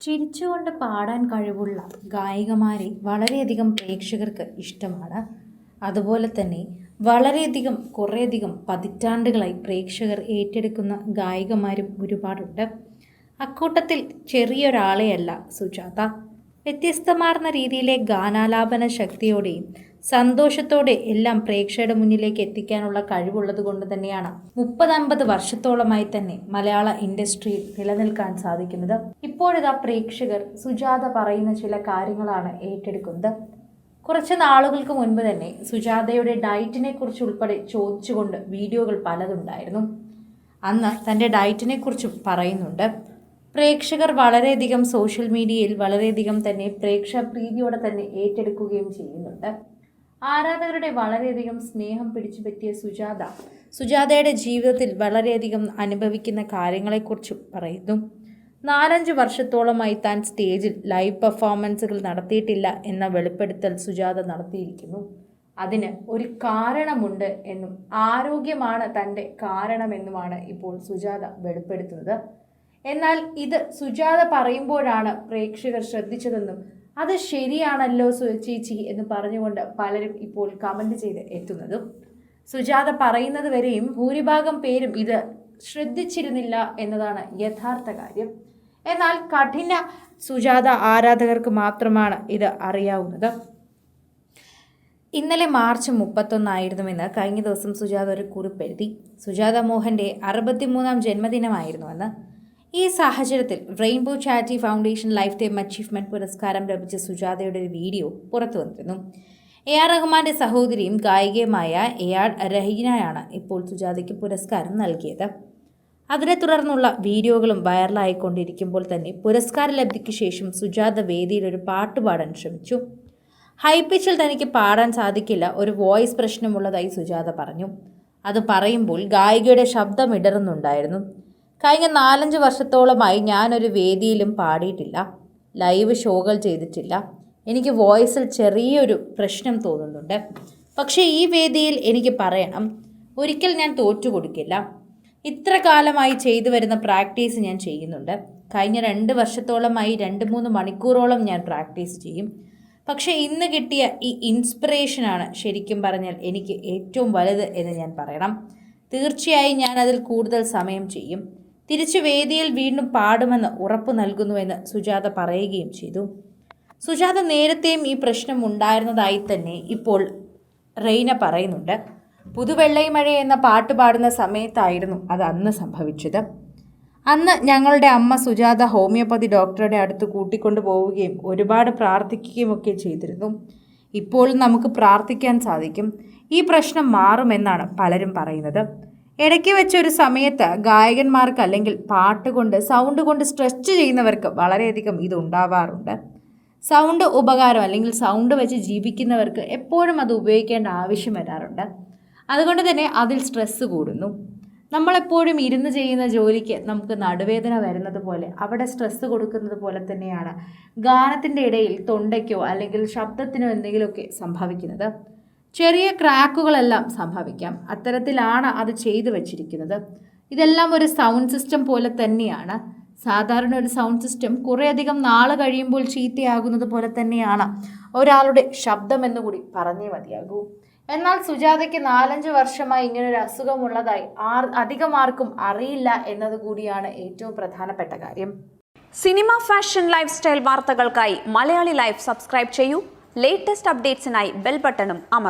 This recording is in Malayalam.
ചിരിച്ചുകൊണ്ട് പാടാൻ കഴിവുള്ള ഗായികമാരെ വളരെയധികം പ്രേക്ഷകർക്ക് ഇഷ്ടമാണ്. അതുപോലെ തന്നെ വളരെയധികം കുറേയധികം പതിറ്റാണ്ടുകളായി പ്രേക്ഷകർ ഏറ്റെടുക്കുന്ന ഗായികമാരും ഒരുപാടുണ്ട്. അക്കൂട്ടത്തിൽ ചെറിയൊരാളെയല്ല സുജാത. വ്യത്യസ്തമാർന്ന രീതിയിലെ ഗാനാലാപന ശക്തിയോടെയും സന്തോഷത്തോടെ എല്ലാം പ്രേക്ഷകരുടെ മുന്നിലേക്ക് എത്തിക്കാനുള്ള കഴിവുള്ളത് കൊണ്ട് തന്നെയാണ് 30-50 വർഷത്തോളമായി തന്നെ മലയാള ഇൻഡസ്ട്രിയിൽ നിലനിൽക്കാൻ സാധിക്കുന്നത്. ഇപ്പോഴിതാ പ്രേക്ഷകർ സുജാത പറയുന്ന ചില കാര്യങ്ങളാണ് ഏറ്റെടുക്കുന്നത്. കുറച്ച് നാളുകൾക്ക് മുൻപ് തന്നെ സുജാതയുടെ ഡയറ്റിനെ കുറിച്ച് ഉൾപ്പെടെ ചോദിച്ചുകൊണ്ട് വീഡിയോകൾ പലതുണ്ടായിരുന്നു. അന്ന് തൻ്റെ ഡയറ്റിനെ കുറിച്ചും പറയുന്നുണ്ട്. പ്രേക്ഷകർ വളരെയധികം സോഷ്യൽ മീഡിയയിൽ വളരെയധികം തന്നെ പ്രേക്ഷക പ്രീതിയോടെ തന്നെ ഏറ്റെടുക്കുകയും ചെയ്യുന്നുണ്ട്. ആരാധകരുടെ വളരെയധികം സ്നേഹം പിടിച്ചു പറ്റിയ സുജാതയുടെ ജീവിതത്തിൽ വളരെയധികം അനുഭവിക്കുന്ന കാര്യങ്ങളെക്കുറിച്ചും പറയുന്നു. 4-5 വർഷത്തോളമായി താൻ സ്റ്റേജിൽ ലൈവ് പെർഫോമൻസുകൾ നടത്തിയിട്ടില്ല എന്ന വെളിപ്പെടുത്തൽ സുജാത നടത്തിയിരിക്കുന്നു. അതിന് ഒരു കാരണമുണ്ട് എന്നും ആരോഗ്യമാണ് തൻ്റെ കാരണമെന്നുമാണ് ഇപ്പോൾ സുജാത വെളിപ്പെടുത്തുന്നത്. എന്നാൽ ഇത് സുജാത പറയുമ്പോഴാണ് പ്രേക്ഷകർ ശ്രദ്ധിച്ചതെന്നും അത് ശരിയാണല്ലോ ചേച്ചി എന്ന് പറഞ്ഞുകൊണ്ട് പലരും ഇപ്പോൾ കമൻ്റ് ചെയ്ത് എത്തുന്നതും. സുജാത പറയുന്നത് വരെയും ഭൂരിഭാഗം പേരും ഇത് ശ്രദ്ധിച്ചിരുന്നില്ല എന്നതാണ് യഥാർത്ഥ കാര്യം. എന്നാൽ കഠിന സുജാത ആരാധകർക്ക് മാത്രമാണ് ഇത് അറിയാവുന്നത്. ഇന്നലെ മാർച്ച് 31 ആയിരുന്നുവെന്ന് കഴിഞ്ഞ ദിവസം സുജാത ഒരു കുറിപ്പെഴുതി. സുജാത മോഹൻ്റെ 63-ാം ജന്മദിനമായിരുന്നുവെന്ന്. ഈ സാഹചര്യത്തിൽ rainbow charity foundation life time achievement പുരസ്കാരം ലഭിച്ച സുജാതയുടെ ഒരു വീഡിയോ പുറത്തു വന്നിരുന്നു. AR റഹ്മാൻ്റെ സഹോദരിയും ഗായികയുമായ AR റഹീനയാണ് ഇപ്പോൾ സുജാതയ്ക്ക് പുരസ്കാരം നൽകിയത്. അതിനെ തുടർന്നുള്ള വീഡിയോകളും വൈറലായിക്കൊണ്ടിരിക്കുമ്പോൾ തന്നെ പുരസ്കാര ലബ്ധിക്ക് ശേഷം സുജാത വേദിയിൽ ഒരു പാട്ട് പാടാൻ ശ്രമിച്ചു. ഹൈ പിച്ചിൽ തനിക്ക് പാടാൻ സാധിക്കില്ല, ഒരു വോയിസ് പ്രശ്നമുള്ളതായി സുജാത പറഞ്ഞു. അത് പറയുമ്പോൾ ഗായികയുടെ ശബ്ദം ഇടറുന്നുണ്ടായിരുന്നു. കഴിഞ്ഞ 4-5 വർഷത്തോളമായി ഞാനൊരു വേദിയിലും പാടിയിട്ടില്ല, ലൈവ് ഷോകൾ ചെയ്തിട്ടില്ല. എനിക്ക് വോയിസിൽ ചെറിയൊരു പ്രശ്നം തോന്നുന്നുണ്ട്. പക്ഷേ ഈ വേദിയിൽ എനിക്ക് പറയണം, ഒരിക്കൽ ഞാൻ തോറ്റുകൊടുക്കില്ല. ഇത്ര കാലമായി ചെയ്തു വരുന്ന പ്രാക്ടീസ് ഞാൻ ചെയ്യുന്നുണ്ട്. കഴിഞ്ഞ 2 വർഷത്തോളമായി 2-3 മണിക്കൂറോളം ഞാൻ പ്രാക്ടീസ് ചെയ്യും. പക്ഷേ ഇന്ന് കിട്ടിയ ഈ ഇൻസ്പിറേഷനാണ് ശരിക്കും പറഞ്ഞാൽ എനിക്ക് ഏറ്റവും വലുത് എന്ന് ഞാൻ പറയണം. തീർച്ചയായും ഞാൻ അതിൽ കൂടുതൽ സമയം ചെയ്യും. തിരിച്ചു വേദിയിൽ വീണ്ടും പാടുമെന്ന് ഉറപ്പ് നൽകുന്നുവെന്ന് സുജാത പറയുകയും ചെയ്തു. സുജാത നേരത്തെയും ഈ പ്രശ്നം ഉണ്ടായിരുന്നതായി തന്നെ ഇപ്പോൾ റെയ്ന പറയുന്നുണ്ട്. പുതുവെള്ളൈമഴ എന്ന പാട്ട് പാടുന്ന സമയത്തായിരുന്നു അത് അന്ന് സംഭവിച്ചത്. അന്ന് ഞങ്ങളുടെ അമ്മ സുജാത ഹോമിയോപ്പതി ഡോക്ടറുടെ അടുത്ത് കൂട്ടിക്കൊണ്ടു പോവുകയും ഒരുപാട് പ്രാർത്ഥിക്കുകയും ഒക്കെ ചെയ്തിരുന്നു. ഇപ്പോൾ നമുക്ക് പ്രാർത്ഥിക്കാൻ സാധിക്കും. ഈ പ്രശ്നം മാറുമെന്നാണ് പലരും പറയുന്നത്. ഇടയ്ക്ക് വെച്ചൊരു സമയത്ത് ഗായകന്മാർക്ക് അല്ലെങ്കിൽ പാട്ട് കൊണ്ട് സൗണ്ട് കൊണ്ട് സ്ട്രെച്ച് ചെയ്യുന്നവർക്ക് വളരെയധികം ഇത് ഉണ്ടാവാറുണ്ട്. സൗണ്ട് ഉപകാരം അല്ലെങ്കിൽ സൗണ്ട് വെച്ച് ജീവിക്കുന്നവർക്ക് എപ്പോഴും അത് ഉപയോഗിക്കേണ്ട ആവശ്യം വരാറുണ്ട്. അതുകൊണ്ട് തന്നെ അതിൽ സ്ട്രെസ്സ് കൂടുന്നു. നമ്മളെപ്പോഴും ഇരുന്ന് ചെയ്യുന്ന ജോലിക്ക് നമുക്ക് നടുവേദന വരുന്നത് പോലെ അവിടെ സ്ട്രെസ്സ് കൊടുക്കുന്നത് പോലെ തന്നെയാണ് ഗാനത്തിൻ്റെ ഇടയിൽ തൊണ്ടയ്ക്കോ അല്ലെങ്കിൽ ശബ്ദത്തിനോ എന്തെങ്കിലുമൊക്കെ സംഭവിക്കുന്നത്. ചെറിയ ക്രാക്കുകളെല്ലാം സംഭവിക്കാം. അത്തരത്തിലാണ് അത് ചെയ്തു വച്ചിരിക്കുന്നത്. ഇതെല്ലാം ഒരു സൗണ്ട് സിസ്റ്റം പോലെ തന്നെയാണ്. സാധാരണ ഒരു സൗണ്ട് സിസ്റ്റം കുറേയധികം നാൾ കഴിയുമ്പോൾ ചീത്തയാകുന്നത് പോലെ തന്നെയാണ് ഒരാളുടെ ശബ്ദം എന്നുകൂടി പറഞ്ഞേ മതിയാകൂ. എന്നാൽ സുജാതയ്ക്ക് 4-5 വർഷമായി ഇങ്ങനൊരു അസുഖമുള്ളതായി അധികം ആർക്കും അറിയില്ല എന്നതുകൂടിയാണ് ഏറ്റവും പ്രധാനപ്പെട്ട കാര്യം. സിനിമ, ഫാഷൻ, ലൈഫ് സ്റ്റൈൽ വാർത്തകൾക്കായി മലയാളി ലൈഫ് സബ്സ്ക്രൈബ് ചെയ്യൂ. ലേറ്റസ്റ്റ് അപ്ഡേറ്റ്സിനായി ബെൽ ബട്ടണും അമർത്തുക.